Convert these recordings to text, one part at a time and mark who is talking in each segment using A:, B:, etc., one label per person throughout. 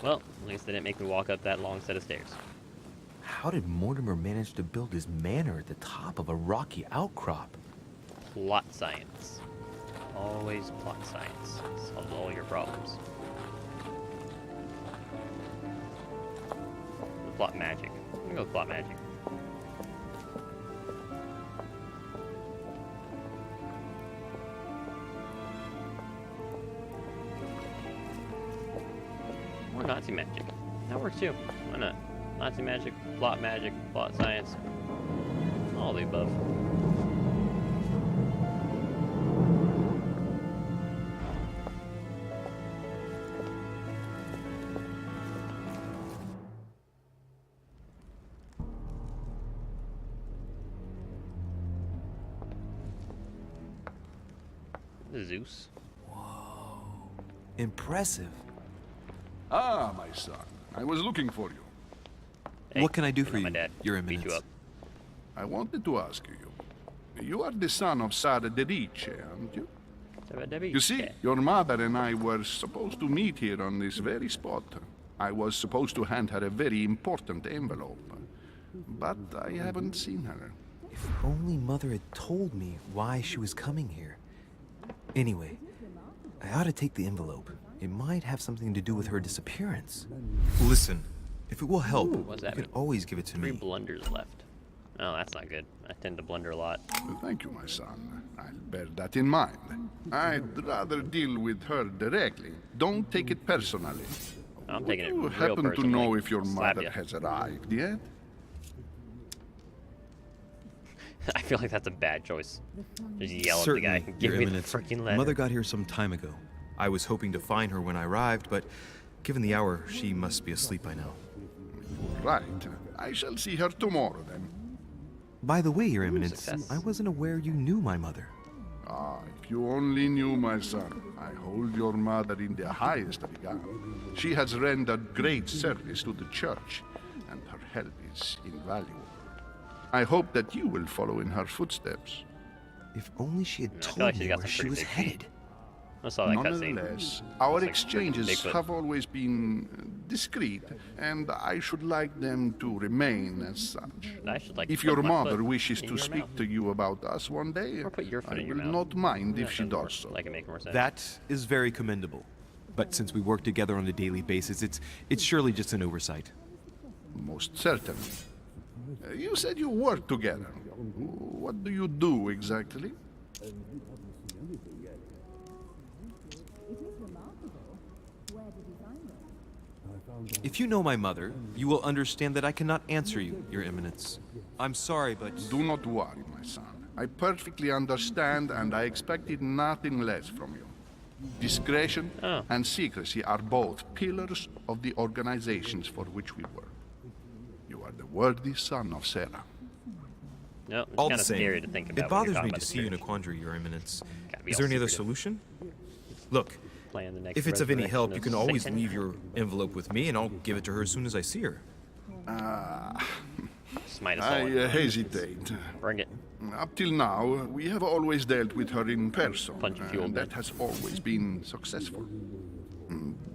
A: Well, at least they didn't make me walk up that long set of stairs.
B: How did Mortimer manage to build his manor at the top of a rocky outcrop?
A: Plot science. Always plot science. Solves all your problems. Plot magic. I'm gonna go with plot magic. Or Nazi magic. That works too. Why not? Nazi magic, plot science. All the above. Zeus.
B: Whoa. Impressive.
C: Ah, my son. I was looking for you.
A: Hey,
B: What can I do
A: you're
B: for
A: not my
B: you,
A: dad.
B: Your
A: Beat you
B: Eminence?
A: up.
C: I wanted to ask you. You are the son of Sara Derice, aren't you? You see, your mother and I were supposed to meet here on this very spot. I was supposed to hand her a very important envelope. But I haven't seen her.
B: If only Mother had told me why she was coming here. Anyway, I ought to take the envelope. It might have something to do with her disappearance. Listen, if it will help,
A: What's
B: you
A: that
B: can
A: mean?
B: always give it to
A: 3
B: me.
A: blunders left. Oh, that's not good. I tend to blunder a lot.
C: Thank you, my son. I'll bear that in mind. I'd rather deal with her directly. Don't take it personally.
A: I'm taking it
C: You
A: real
C: happen to
A: personally.
C: know if your
A: Slap
C: mother
A: ya.
C: has arrived yet?
A: I feel like that's a bad choice. Just yell
B: Certainly,
A: at the guy. Give
B: Your
A: me the
B: Eminence.
A: freaking letter.
B: Mother got here some time ago. I was hoping to find her when I arrived, but given the hour, she must be asleep by now.
C: Right. I shall see her tomorrow then.
B: By the way, Your Eminence,
A: success.
B: I wasn't aware you knew my mother.
C: Ah, if you only knew, my son. I hold your mother in the highest regard. She has rendered great service to the church, and her help is invaluable. I hope that you will follow in her footsteps.
B: If only she had
A: I feel
B: told
A: like she's
B: me
A: got
B: where
A: some
B: she
A: pretty
B: was
A: big feet.
B: headed.
A: I saw that cutscene.
C: Nonetheless, our
A: Looks like
C: exchanges
A: Bigfoot.
C: have always been discreet, and I should like them to remain as such.
A: I should like
C: If
A: put
C: your
A: my
C: mother
A: foot
C: wishes
A: in
C: to
A: your
C: speak
A: mouth.
C: to you about us one day,
A: Or put your foot
C: I
A: in your
C: will
A: mouth.
C: not mind if
A: That
C: she
A: sounds more-
C: does so.
A: Like it make more sense.
B: That is very commendable. But since we work together on a daily basis, it's surely just an oversight.
C: Most certainly. You said you work together. What do you do exactly?
B: If you know my mother, you will understand that I cannot answer you, Your Eminence. I'm sorry, but
C: Do not worry, my son. I perfectly understand, and I expected nothing less from you. Discretion
A: Oh.
C: and secrecy are both pillars of the organizations for which we work. You are the worthy son of Sarah.
A: No, it's
B: all
A: kind
B: the
A: of
B: same,
A: scary to think about.
B: it
A: when you're
B: bothers
A: talking
B: me
A: about
B: to
A: the
B: see you in a
A: church.
B: quandary, Your Eminence.
A: Gotta be
B: Is
A: all
B: there any other
A: secretive.
B: solution? Look,
A: Playing the next
B: if it's of any help, you
A: resurrection
B: can
A: of
B: always
A: Satan.
B: leave your envelope with me, and I'll give it to her as soon as I see her.
A: Smite us all.
C: I
A: in.
C: hesitate.
A: Bring it.
C: Up till now, we have always dealt with her in person,
A: Punch and fuel
C: and that
A: bit.
C: has always been successful.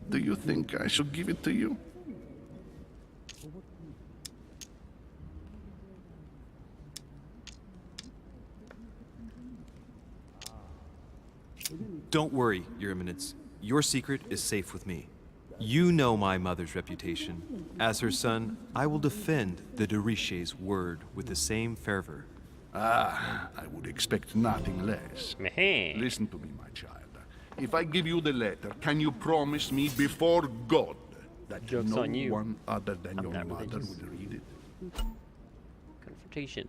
C: Do you think I should give it to you?
B: Don't worry, Your Eminence. Your secret is safe with me. You know my mother's reputation. As her son, I will defend the Deriche's word with the same fervor.
C: Ah, I would expect nothing less.
A: Meh.
C: Listen to me, my child. If I give you the letter, can you promise me before God that
A: Joke's
C: no
A: on you.
C: one other than
A: I'm
C: your
A: not
C: mother
A: religious.
C: will read it?
A: Confrontation.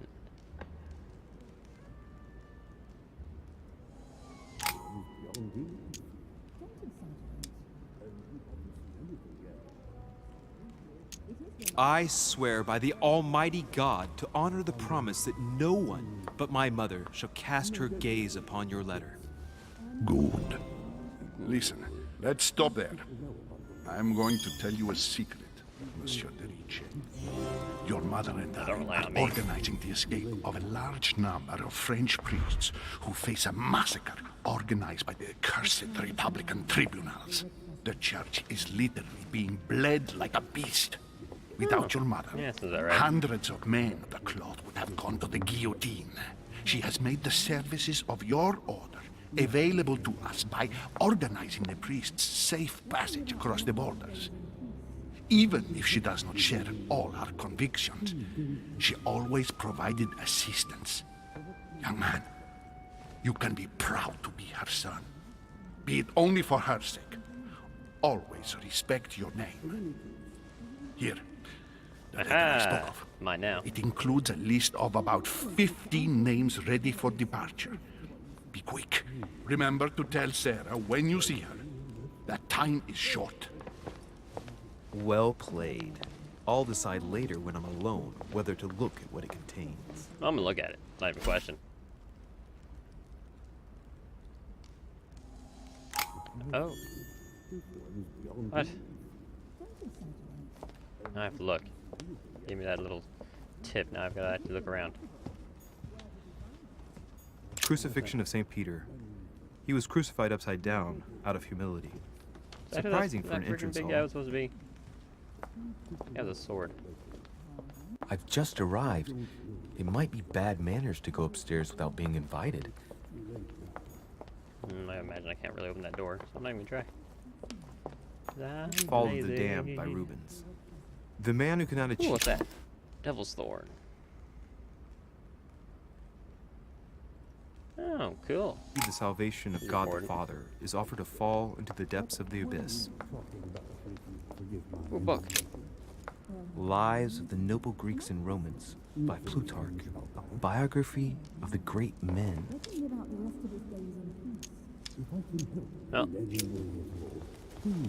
B: I swear by the Almighty God to honor the promise that no one but my mother shall cast her gaze upon your letter.
C: Good. Listen, let's stop there. I'm going to tell you a secret, Monsieur Derice. Your mother and I
A: Don't rely
C: are
A: on me.
C: organizing the escape of a large number of French priests who face a massacre organized by the accursed Republican tribunals. The church is literally being bled like a beast. Without your mother,
A: Yes, is that right?
C: hundreds of men of the cloth would have gone to the guillotine. She has made the services of your order available to us by organizing the priest's safe passage across the borders. Even if she does not share all our convictions, she always provided assistance. Young man, you can be proud to be her son. Be it only for her sake. Always respect your name. Here, the letter I spoke of.
A: Mine now.
C: It includes a list of about 15 names ready for departure. Be quick. Remember to tell Sarah when you see her that time is short.
B: Well played. I'll decide later when I'm alone whether to look at what it contains.
A: I'm gonna look at it. Not even a question. Oh. What? I have to look. Give me that little tip. Now I've got to actually look around.
B: Crucifixion of St. Peter. He was crucified upside down, out of humility. Surprising for an entrance hall.
A: Big guy was supposed to be. He has a sword.
B: I've just arrived. It might be bad manners to go upstairs without being invited.
A: I imagine I can't really open that door, so I'm not even gonna try.
B: Fall of the Damned by Rubens. The man who cannot achieve...
A: Ooh, what's that? Devil's Thorn. Oh, cool.
B: The salvation of God the Father is offered to fall into the depths of the abyss.
A: Ooh, book.
B: Lives of the Noble Greeks and Romans by Plutarch. Biography of the great men.
A: Oh.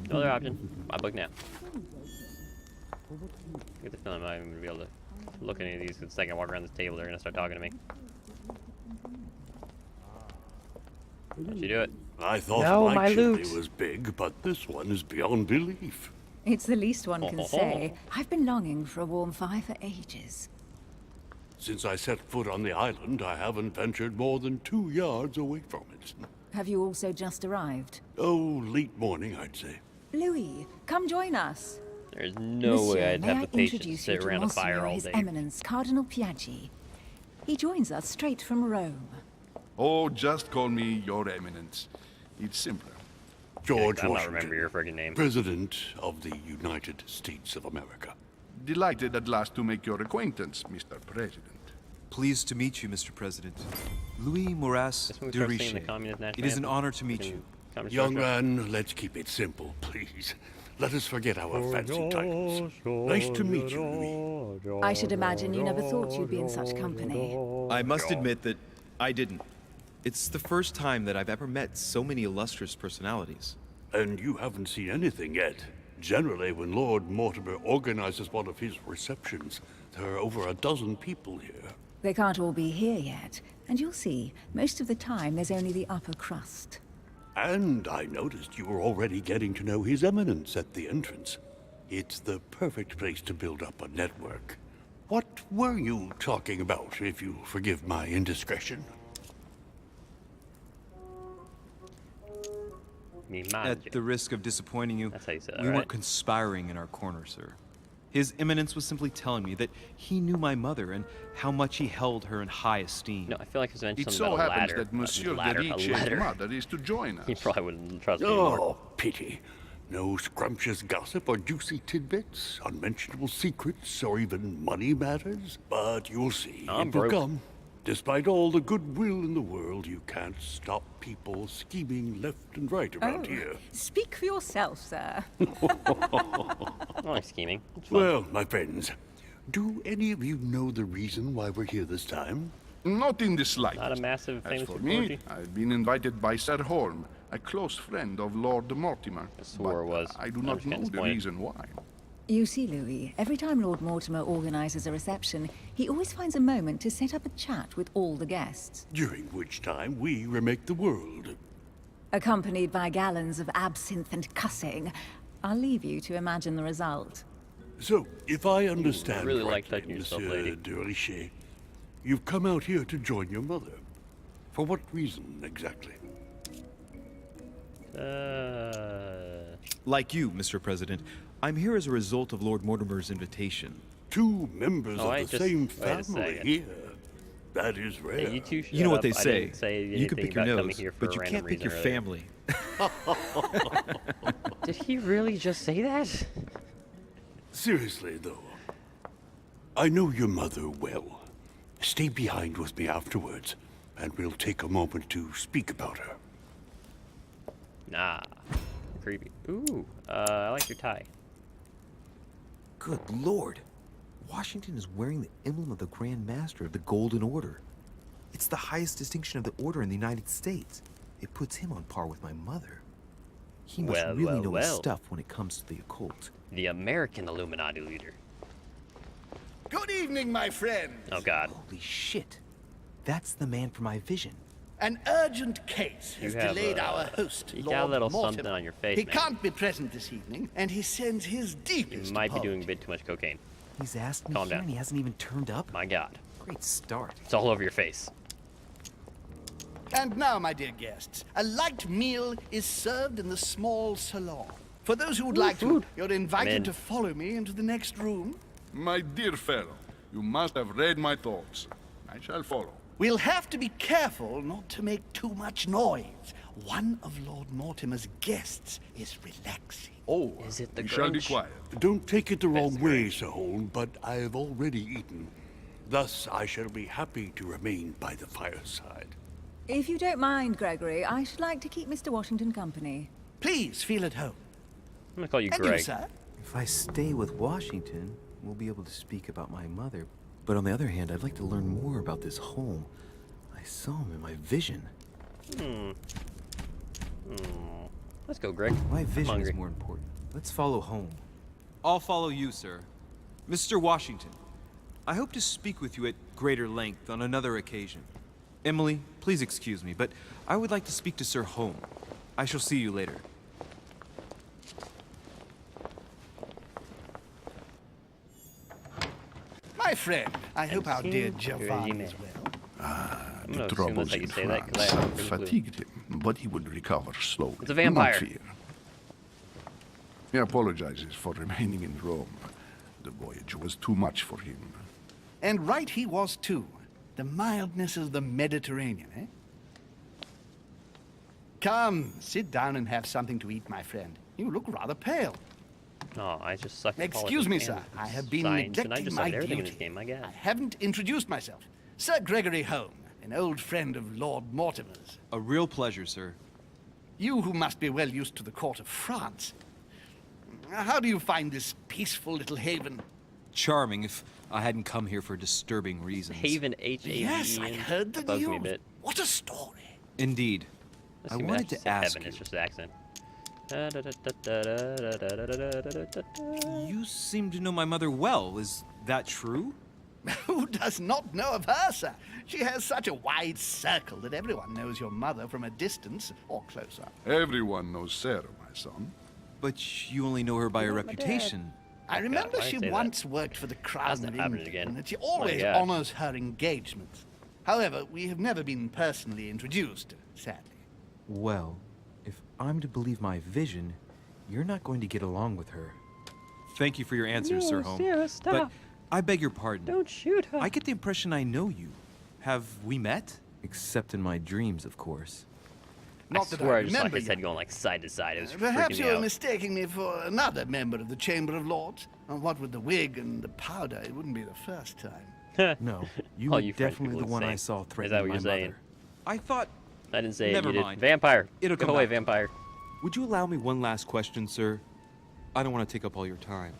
A: No other option. My book now. I get the feeling I'm not even gonna be able to look at any of these. The second I walk around this table, they're gonna start talking to me. Don't you do it?
D: I thought my chimney was big, but this one is beyond belief.
E: It's the least one can say. I've been longing for a warm fire for ages.
D: Since I set foot on the island, I haven't ventured more than 2 yards away from it.
E: Have you also just arrived?
D: Oh, late morning, I'd say.
E: Louis, come join us.
A: There's no way I'd have the patience to sit around a fire all
E: His
A: day.
E: Eminence, Cardinal Piaggi. He joins us straight from Rome.
C: Oh, just call me Your Eminence. It's simpler.
D: George
A: I'm not
D: Washington,
A: remember your friggin' name.
D: President of the United States of America.
C: Delighted at last to make your acquaintance, Mr. President.
B: Pleased to meet you, Mr. President. Louis Maurras
A: This when we
B: de
A: start singing the
B: Richet.
A: Communist National
B: It is an
A: Anthem,
B: honor to
A: we
B: meet
A: can
B: you.
A: come to
D: Young
A: Georgia.
D: man, let's keep it simple, please. Let us forget our fancy titles. Nice to meet you, Louis.
E: I should imagine you never thought you'd be in such company.
B: I must admit that I didn't. It's the first time that I've ever met so many illustrious personalities.
D: And you haven't seen anything yet. Generally, when Lord Mortimer organizes one of his receptions, there are over a dozen people here.
E: They can't all be here yet, and you'll see, most of the time there's only the upper crust.
D: And I noticed you were already getting to know His Eminence at the entrance. It's the perfect place to build up a network. What were you talking about, if you forgive my indiscretion?
B: At the risk of disappointing you,
A: That's how you say that,
B: we
A: right?
B: weren't conspiring in our corner, sir. His Eminence was simply telling me that he knew my mother and how much he held her in high esteem.
A: No, I feel like it's mentioned
C: It
A: something
C: so
A: about a
C: happens
A: ladder.
C: that Monsieur de
A: a
C: Richet's
A: ladder.
C: mother is to join us.
A: He probably wouldn't trust me anymore.
D: Oh, pity. No scrumptious gossip or juicy tidbits, unmentionable secrets, or even money matters. But you'll see,
A: I'm
D: it will
A: broke.
D: come. Despite all the goodwill in the world, you can't stop people scheming left and right around here.
E: Speak for yourself, sir.
A: I like scheming. It's fun.
D: Well, my friends, do any of you know the reason why we're here this time?
C: Not in the slightest.
A: Not a massive
C: As
A: famous
C: for
A: orgy.
C: me, I've been invited by Sir Holm, a close friend of Lord Mortimer.
A: I swore it
C: but
A: was.
C: I do
A: I'm
C: not
A: just kinda
C: know the
A: disappointed.
C: reason why.
E: You see, Louis, every time Lord Mortimer organizes a reception, he always finds a moment to set up a chat with all the guests,
D: During which time we remake the world.
E: accompanied by gallons of absinthe and cussing. I'll leave you to imagine the result.
D: So, if I understand
A: really like
D: correctly,
A: touching yourself,
D: Monsieur
A: lady.
D: de Richet, you've come out here to join your mother. For what reason, exactly?
B: Like you, Mr. President, I'm here as a result of Lord Mortimer's invitation.
D: 2 members of the same
A: wait a
D: family
A: second.
D: here. That is rare.
A: Hey, you two shut
B: You know what
A: up.
B: they
A: I
B: say.
A: didn't say
B: You can
A: anything
B: pick your
A: about coming
B: nose,
A: here for
B: but
A: a
B: you
A: random
B: can't pick your
A: reason
B: family.
A: Did he really just say that?
D: Seriously, though, I know your mother well. Stay behind with me afterwards, and we'll take a moment to speak about her.
A: Nah. Creepy. Ooh, I like your tie.
B: Good Lord. Washington is wearing the emblem of the Grand Master of the Golden Order. It's the highest distinction of the Order in the United States. It puts him on par with my mother. He must really know his stuff when it comes to the occult.
A: The American Illuminati leader.
F: Good evening, my friend.
A: Oh, God.
B: Holy shit. That's the man for my vision.
F: An urgent case has
A: You have,
F: delayed our host,
A: you
F: Lord
A: got a little
F: Mortimer.
A: something on your face,
F: He
A: man.
F: can't be present this evening, and he sends his deepest
A: You might be doing a
F: apology.
A: bit too much cocaine.
B: He's asked me
A: Calm
B: here
A: down.
B: and he hasn't even turned up?
A: My God.
B: Great start.
A: It's all over your face.
F: And now, my dear guests, a light meal is served in the small salon. For those who would like to, you're invited
A: in.
F: to follow me into the next room.
C: My dear fellow, you must have read my thoughts. I shall follow.
F: We'll have to be careful not to make too much noise. One of Lord Mortimer's guests is relaxing.
C: Oh,
A: Is it the
C: we shall be
A: Grinch?
C: quiet.
D: Don't take it the wrong
A: the
D: way,
A: Grinch.
D: Sir Holmes, but I've already eaten. Thus, I shall be happy to remain by the fireside.
E: If you don't mind, Gregory, I should like to keep Mr. Washington company.
F: Please feel at home.
A: I'm gonna call you
F: And
A: Greg.
F: you, sir?
B: If I stay with Washington, we'll be able to speak about my mother. But on the other hand, I'd like to learn more about this home. I saw him in my vision.
A: Let's go, Greg.
B: My
A: I'm
B: vision is
A: hungry.
B: more important. Let's follow home.
G: I'll follow you, sir. Mr. Washington, I hope to speak with you at greater length on another occasion. Emily, please excuse me, but I would like to speak to Sir Home. I shall see you later.
F: My friend, I hope our dear
A: King
F: Giovanni
A: Regime.
F: is well.
A: I'm
C: The
A: gonna assume
C: troubles
A: that's how you
C: in
A: say that, 'cause I
C: France
A: have
C: have
A: no clue.
C: fatigued him, but he will recover slowly.
A: It's a vampire.
C: Do not fear. He apologizes for remaining in Rome. The voyage was too much for him.
F: And right he was too. The mildness of the Mediterranean, eh? Come, sit down and have something to eat, my friend. You look rather pale.
A: Oh, I just suck at
F: Excuse me,
A: politics
F: sir.
A: and
F: I have been
A: science, and I
F: neglecting
A: just
F: my
A: suck at everything in
F: duty.
A: this game, my God.
F: I haven't introduced myself. Sir Gregory Home, an old friend of Lord Mortimer's.
G: A real pleasure, sir.
F: You who must be well used to the court of France. How do you find this peaceful little haven?
G: Charming if I hadn't come here for disturbing reasons.
A: Haven H-A-V-E-N.
F: Yes, I heard the
A: bugs me a
F: news.
A: bit.
F: What a story.
G: Indeed.
A: Let's
G: I
A: see,
G: wanted
A: that's
G: to
A: just
G: ask
A: heaven,
G: you.
A: It's just the accent.
G: You seem to know my mother well. Is that true?
F: Who does not know of her, sir? She has such a wide circle that everyone knows your mother from a distance or close up.
C: Everyone knows Sarah, my son.
G: But you only know her by her
A: You're not my dad.
G: reputation.
F: I remember
A: why'd I
F: she
A: say that?
F: once worked for the Crown
A: That's
F: of
A: not happening
F: England,
A: again.
F: and that she
A: Oh my
F: always
A: gosh.
F: honors her engagements. However, we have never been personally introduced, sadly.
B: Well, if I'm to believe my vision, you're not going to get along with her.
G: Thank you for your answers,
A: No,
G: Sir Home.
A: Sarah, stop.
G: But I beg your pardon.
A: Don't shoot her.
G: I get the impression I know you. Have we met?
B: Except in my dreams, of course.
A: I
F: Not that
A: swear
F: I
A: I just saw
F: remember
A: his head
F: you.
A: going like side to side. It was
F: Perhaps
A: freaking me
F: you're
A: out.
F: mistaking me for another member of the Chamber of Lords. And what with the wig and the powder, it wouldn't be the first time.
B: No, you
A: All
B: were
A: you French
B: definitely
A: people
B: the one I
A: insane.
B: saw
A: Is that
B: threatening
A: what
B: my
A: you're saying?
B: mother.
G: I thought.
A: I didn't say
G: Never
A: it. You
G: mind.
A: did. Vampire.
G: It'll
A: Go
G: come
A: away,
G: back.
A: vampire.
G: Would you allow me one last question, sir? I don't want to take up all your time.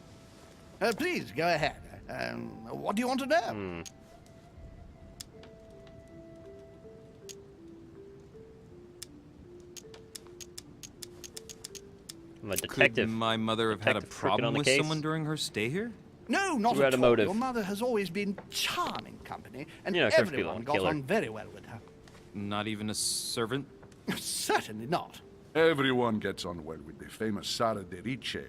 F: Please, go ahead. What do you want to know?
A: I'm a detective.
G: Could my mother have had a
A: Detective freaking
G: problem
A: on the
G: with
A: case.
G: someone during her stay here?
F: No, not
A: Who had
F: at
A: a
F: all.
A: motive?
F: Your mother has always been charming company, and
A: You know, Chris
F: everyone
A: Phelan,
F: got
A: killer.
F: on very well with her.
G: Not even a servant?
F: Certainly not.
C: Everyone gets on well with the famous Sara de Ricci.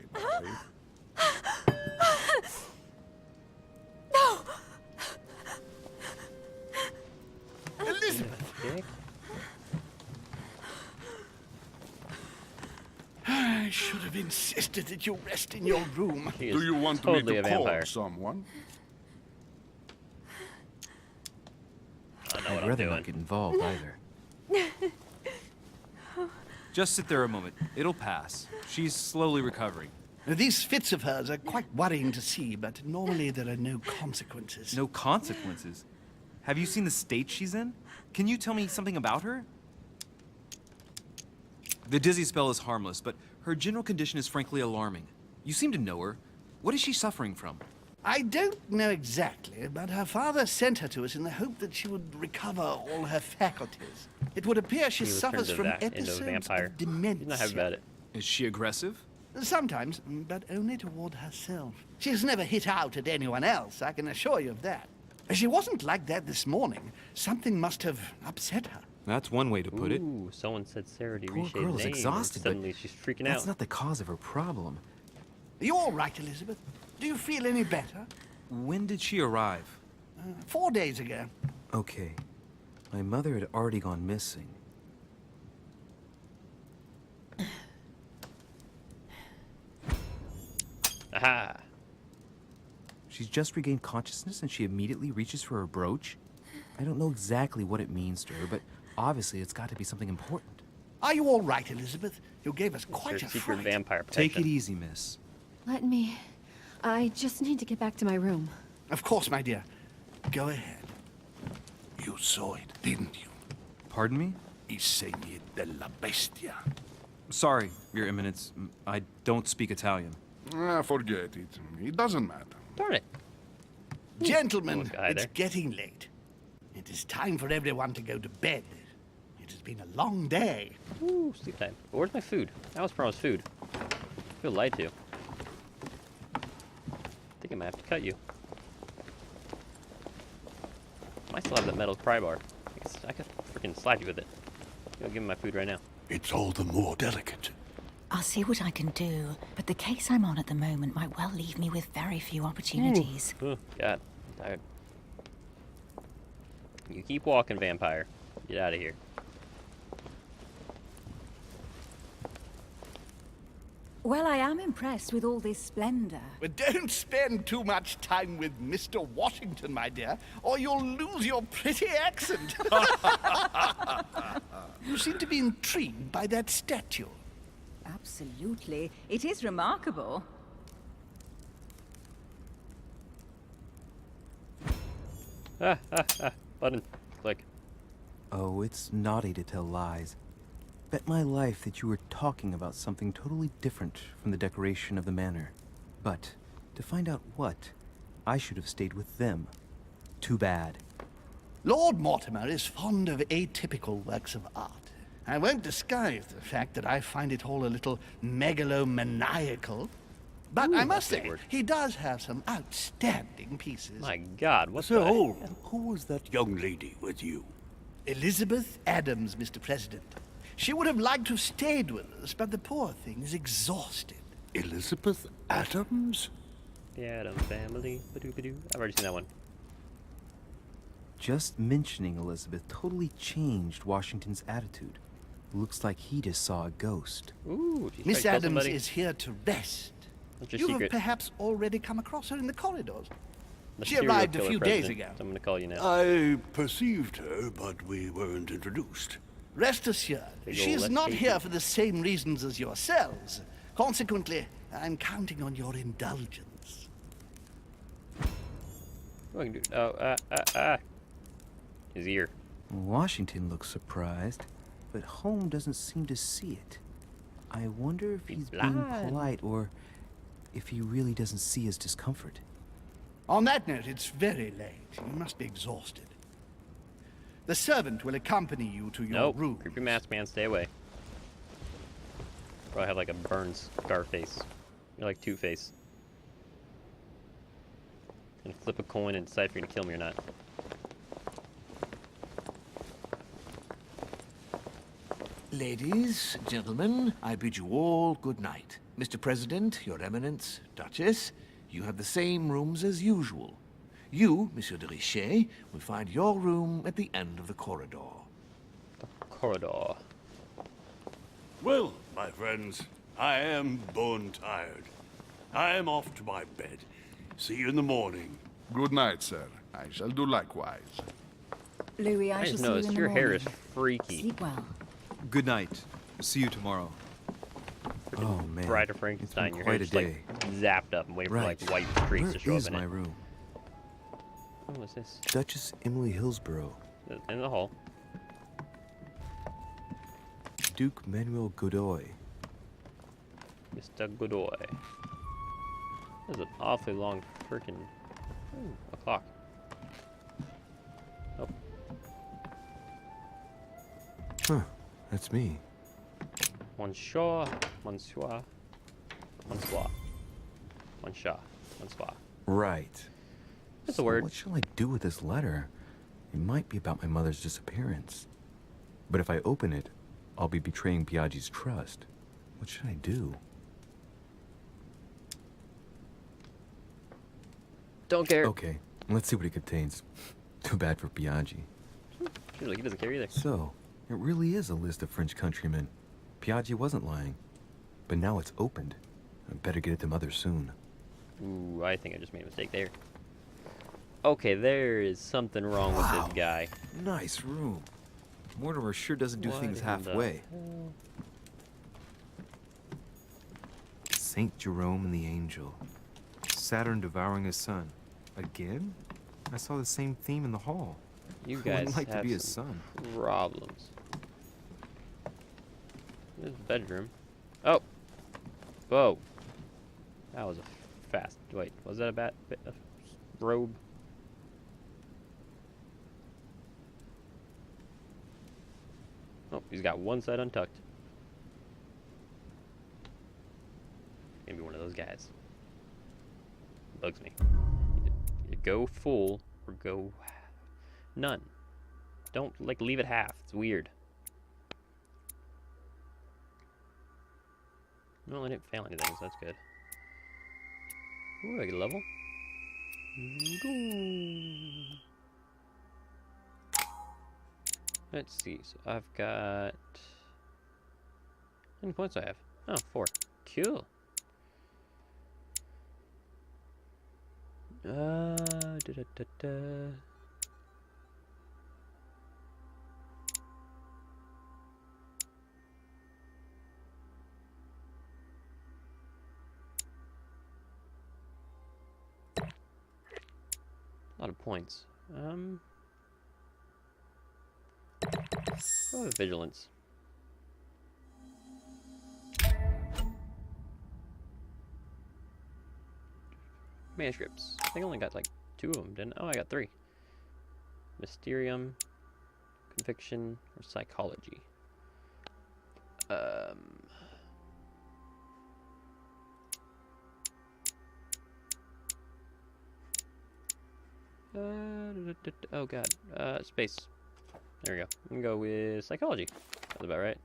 F: Elizabeth,
A: Dick.
F: I should have insisted that you rest in your room.
A: She
C: Do
A: is
C: you want
A: totally
C: me
A: a
C: to call
A: vampire.
C: someone?
A: I know
B: I'd
A: what I'm
B: rather
A: doing.
B: not get involved either.
G: Just sit there a moment. It'll pass. She's slowly recovering.
F: These fits of hers are quite worrying to see, but normally there are no consequences.
G: No consequences. Have you seen the state she's in? Can you tell me something about her? The dizzy spell is harmless, but her general condition is frankly alarming. You seem to know her. What is she suffering from?
F: I don't know exactly, but her father sent her to us in the hope that she would recover all her faculties. It would appear she
A: He was
F: suffers
A: turned
F: from
A: into a
F: episodes
A: vampire.
F: of dementia.
A: He's not happy about it.
G: Is she aggressive?
F: Sometimes, but only toward herself. She's never hit out at anyone else, I can assure you of that. She wasn't like that this morning. Something must have upset her.
G: That's one way to put it.
A: Ooh, someone said Sarah to
B: Poor
A: reshape
B: girl's
A: name.
B: exhausted, but
A: Suddenly she's freaking
B: That's
A: out.
B: not the cause of her problem.
F: Are you all right, Elizabeth? Do you feel any better?
G: When did she arrive?
F: 4 days ago.
B: Okay. My mother had already gone missing.
A: Aha!
B: She's just regained consciousness and she immediately reaches for her brooch? I don't know exactly what it means to her, but obviously it's got to be something important.
F: Are you all right, Elizabeth? You gave us
A: Her
F: quite a
A: secret
F: fright.
A: vampire protection.
G: Take it easy, miss.
H: Let me... I just need to get back to my room.
F: Of course, my dear. Go ahead. You saw it, didn't you?
G: Pardon me?
F: I segni della bestia.
G: Sorry, Your Eminence. I don't speak Italian.
C: Forget it. It doesn't matter.
A: Darn it.
F: Gentlemen,
A: Little guy
F: it's
A: there.
F: getting late. It is time for everyone to go to bed. It has been a long day.
A: Ooh, sleep time. But where's my food? I was promised food. I feel lied to. I think I might have to cut you. I still have that metal pry bar. I could freaking slap you with it. Go give me my food right now.
D: It's all the more delicate.
E: I'll see what I can do, but the case I'm on at the moment might well leave me with very few opportunities.
A: Oh, God. I'm tired. You keep walking, vampire. Get out of here.
E: Well, I am impressed with all this splendor.
F: But don't spend too much time with Mr. Washington, my dear, or you'll lose your pretty accent. You seem to be intrigued by that statue.
E: Absolutely. It is remarkable.
A: Button. Click.
B: Oh, it's naughty to tell lies. Bet my life that you were talking about something totally different from the decoration of the manor. But to find out what, I should have stayed with them. Too bad.
F: Lord Mortimer is fond of atypical works of art. I won't disguise the fact that I find it all a little megalomaniacal. But I must
A: that's a big
F: say,
A: word.
F: he does have some outstanding pieces.
A: My God, what the
D: So,
A: heck?
D: who was that young lady with you?
F: Elizabeth Adams, Mr. President. She would have liked to have stayed with us, but the poor thing is exhausted.
D: Elizabeth Adams?
A: The Addams Family. Ba-doo-ba-doo. I've already seen that one.
B: Just mentioning Elizabeth totally changed Washington's attitude. Looks like he just saw a ghost.
A: Ooh, did you
F: Miss
A: try to kill
F: Adams
A: somebody?
F: is here to rest.
A: What's your
F: You
A: secret?
F: have perhaps already come across her in the corridors.
A: The
F: She
A: serial
F: arrived a
A: killer
F: few days
A: president.
F: ago.
A: So I'm gonna call you now.
D: I perceived her, but we weren't introduced.
F: Rest assured,
A: Big
F: she
A: ol'
F: is
A: Let's
F: not
A: Take
F: here
A: It.
F: for the same reasons as yourselves. Consequently, I'm counting on your indulgence.
A: What I can do? His ear.
B: Washington looks surprised, but Holmes doesn't seem to see it. I wonder if he's being
A: blind.
B: polite or if he really doesn't see his discomfort.
F: On that note, it's very late. You must be exhausted. The servant will accompany you to your
A: Nope.
F: room.
A: Creepy mask man, stay away. Probably have like a burn scar face. You're like Two-Face. Gonna flip a coin and decide if you're gonna kill me or not.
I: Ladies, gentlemen, I bid you all good night. Mr. President, Your Eminence, Duchess, you have the same rooms as usual. You, Monsieur de Richet, will find your room at the end of the corridor.
A: Corridor.
D: Well, my friends, I am bone tired. I am off to my bed. See you in the morning.
C: Good night, sir. I shall do likewise.
E: Louis, I
A: I
E: shall
A: just
E: see you
A: noticed
E: in the
A: your hair
E: morning.
A: is freaky.
E: Sleep well.
G: Good night. See you tomorrow.
B: Oh man,
A: Bride of
B: it's
A: Frankenstein.
B: been
A: Your
B: quite
A: hair's
B: a
A: just like
B: day.
A: zapped up and waiting for
B: Right.
A: like white streaks
B: Where
A: to show up
B: is
A: in
B: my
A: it.
B: room?
A: Oh, what's this?
B: Duchess Emily Hillsborough.
A: In the hall.
B: Duke Manuel Godoy.
A: Mr. Godoy. That's an awfully long freaking a clock. Oh,
B: Huh, that's me.
A: Monsieur, Monsieur, Monsieur, Monsieur, Monsieur.
B: Right.
A: That's
B: So
A: a word.
B: what shall I do with this letter? It might be about my mother's disappearance. But if I open it, I'll be betraying Biaggi's trust. What should I do?
A: Don't care.
B: Okay, let's see what it contains. Too bad for Biaggi.
A: Seems like he doesn't care either.
B: So, it really is a list of French countrymen. Biaggi wasn't lying. But now it's opened. I better get it to Mother soon.
A: Ooh, I think I just made a mistake there. Okay, there is something wrong with this guy.
B: Nice room. Mortimer sure doesn't do
A: What
B: things
A: in
B: halfway.
A: the hell?
B: Saint Jerome and the Angel. Saturn devouring his son. Again? I saw the same theme in the hall.
A: You
B: Who
A: guys
B: wouldn't like to
A: have
B: be his
A: some
B: son?
A: problems. This is the bedroom. Oh! Whoa! That was a fast. Wait, was that a robe? Oh, he's got one side untucked. Maybe one of those guys. Bugs me. You go full or go none. Don't like leave it half. It's weird. Well, I didn't fail anything, so that's good. Ooh, I get a level. Let's see. So I've got. How many points do I have? Oh, 4. Cool. Da-da-da-da. A lot of points. Oh, vigilance. Manuscripts. I think I only got like 2 of them, didn't I? Oh, I got 3. Mysterium, conviction, or psychology. Oh god. Space. There we go. I'm gonna go with psychology. That's about right.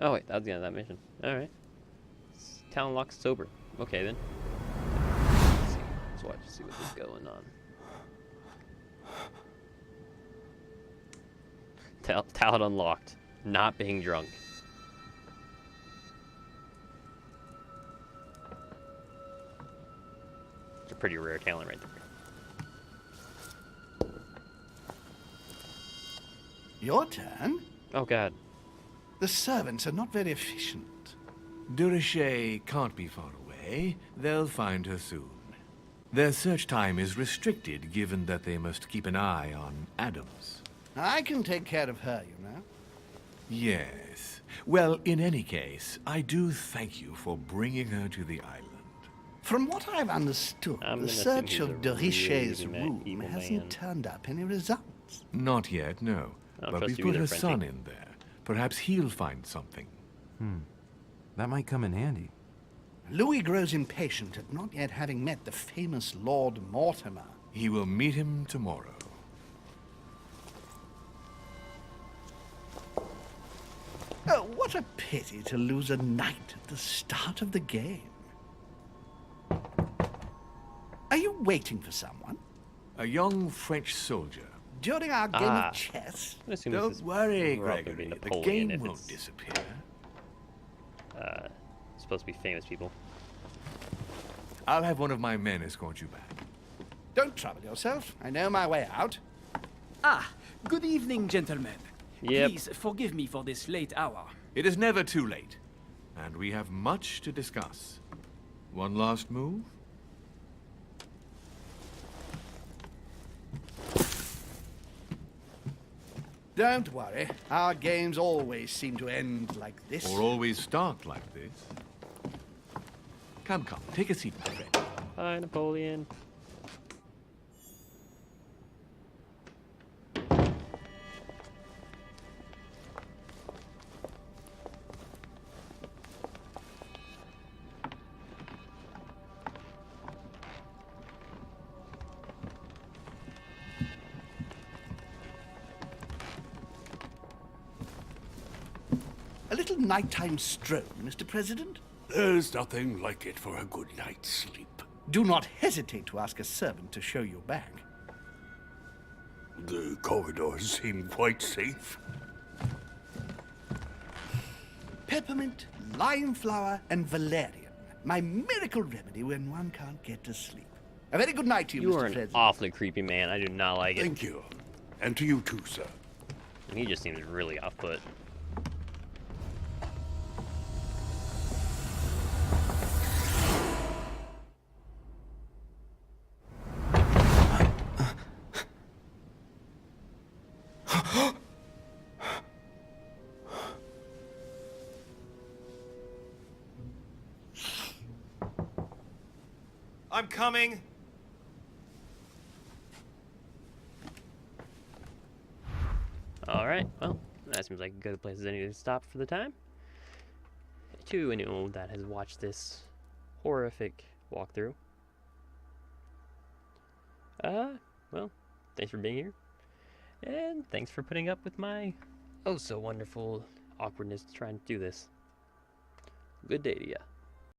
A: Oh wait, that was the end of that mission. Alright. Town lock sober. Okay then. Let's see. Let's watch see what is going on. Talent unlocked. Not being drunk. It's a pretty rare talent right there.
F: Your turn?
A: Oh god.
F: The servants are not very efficient.
I: De Richet can't be far away. They'll find her soon. Their search time is restricted, given that they must keep an eye on Adams.
F: I can take care of her, you know.
I: Yes. Well, in any case, I do thank you for bringing her to the island.
F: From what I've understood,
A: I'm
F: the
A: gonna
F: search
A: assume he's
F: of
A: a
F: de Richet's
A: really
F: room
A: evil
F: hasn't
A: man.
F: turned up any results.
I: Not yet, no.
A: I don't
I: But
A: trust
I: we
A: you
I: put
A: either,
I: her
A: Frenchie.
I: son in there. Perhaps he'll find something.
B: That might come in handy.
F: Louis grows impatient at not yet having met the famous Lord Mortimer.
I: He will meet him tomorrow.
F: Oh, what a pity to lose a knight at the start of the game. Are you waiting for someone?
I: A young French soldier.
F: During our game of chess?
A: I assume this
I: Don't
A: is
I: worry,
A: probably
I: Gregory. The
A: Napoleon
I: game
A: if
I: won't
A: it's
I: disappear.
A: supposed to be famous people.
I: I'll have one of my men escort you back.
F: Don't trouble yourself. I know my way out.
J: Ah, good evening, gentlemen.
A: Yep.
J: Please forgive me for this late hour.
I: It is never too late, and we have much to discuss. One last move?
F: Don't worry. Our games always seem to end like this.
I: Or always start like this? Come, come, take a seat, my friend.
A: Hi, Napoleon.
F: A little nighttime stroll, Mr. President?
D: There's nothing like it for a good night's sleep.
F: Do not hesitate to ask a servant to show you back.
D: The corridors seem quite safe.
F: Peppermint, lime flower, and valerian. My miracle remedy when one can't get to sleep. A very good night to you,
A: You
F: Mr.
A: are an
F: President.
A: awfully creepy man. I do not like it.
D: Thank you. And to you too, sir.
A: And he just seems really off-put.
G: I'm coming.
A: Alright, well, that seems like a good place as any to stop for the time. To anyone that has watched this horrific walkthrough. Well, thanks for being here. And thanks for putting up with my oh so wonderful awkwardness trying to do this. Good day to ya.